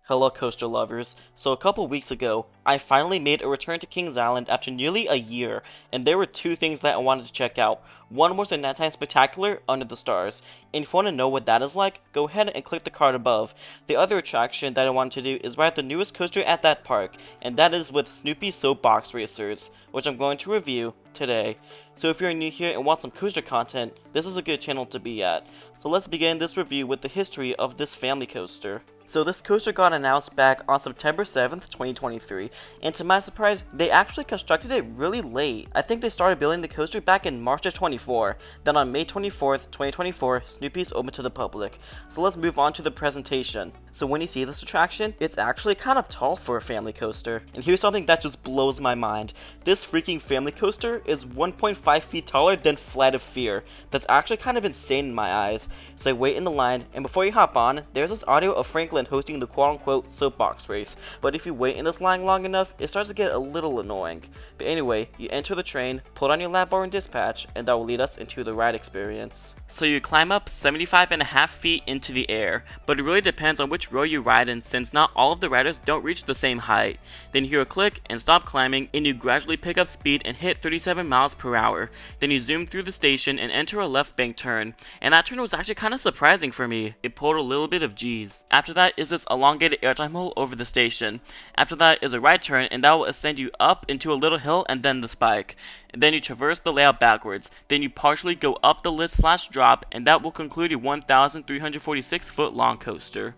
Hello coaster lovers. So a couple weeks ago, I finally made a return to Kings Island after nearly a year, and there were two things that I wanted to check out. One was the nighttime spectacular under the stars, and if you want to know what that is like, go ahead and click the card above. The other attraction that I wanted to do is ride the newest coaster at that park, and that is with Snoopy Soapbox Racers, which I'm going to review today. So if you're new here and want some coaster content, this is a good channel to be at. So let's begin this review with the history of this family coaster. So this coaster got announced back on September 7th, 2023, and to my surprise, they actually constructed it really late. I think they started building the coaster back in March of 24, then on May 24th, 2024, Snoopy's open to the public. So let's move on to the presentation. So when you see this attraction, it's actually kind of tall for a family coaster. And here's something that just blows my mind. This freaking family coaster is 1.5 feet taller than Flight of Fear. That's actually kind of insane in my eyes. So wait in the line, and before you hop on, there's this audio of Franklin hosting the quote-unquote soapbox race, but if you wait in this line long enough, it starts to get a little annoying. But anyway, you enter the train, pull on your lap bar and dispatch, and that will lead us into the ride experience. So you climb up 75.5 feet into the air, but it really depends on which row you ride in since not all of the riders don't reach the same height. Then you hear a click and stop climbing, and you gradually pick up speed and hit 37 miles per hour. Then you zoom through the station and enter a left bank turn, and that turn was actually kind of surprising for me. It pulled a little bit of G's. After that is this elongated airtime hole over the station. After that is a right turn, and that will ascend you up into a little hill and then the spike. And then you traverse the layout backwards. Then you partially go up the lift/drop, and that will conclude your 1,346 foot long coaster.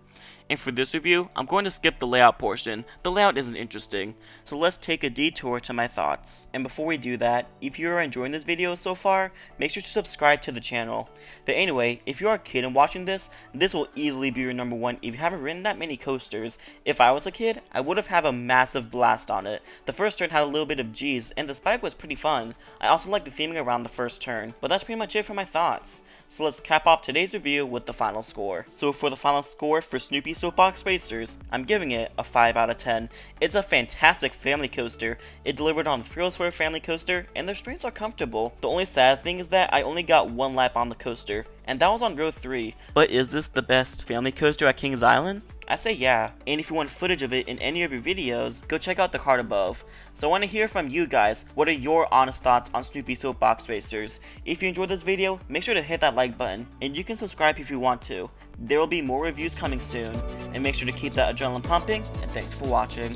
And for this review, I'm going to skip the layout portion. The layout isn't interesting. So let's take a detour to my thoughts. And before we do that, if you are enjoying this video so far, make sure to subscribe to the channel. But anyway, if you are a kid and watching this will easily be your number one if you haven't ridden that many coasters. If I was a kid, I would have had a massive blast on it. The first turn had a little bit of G's, and the spike was pretty fun. I also like the theming around the first turn. But that's pretty much it for my thoughts. So let's cap off today's review with the final score. So for the final score for Snoopy Soapbox Racers, I'm giving it a 5 out of 10. It's a fantastic family coaster. It delivered on thrills for a family coaster, and the restraints are comfortable. The only sad thing is that I only got one lap on the coaster, and that was on row 3. But is this the best family coaster at Kings Island? I say yeah, and if you want footage of it in any of your videos, go check out the card above. So I want to hear from you guys. What are your honest thoughts on Snoopy Soapbox Racers? If you enjoyed this video, make sure to hit that like button, and you can subscribe if you want to. There will be more reviews coming soon, and make sure to keep that adrenaline pumping, and thanks for watching.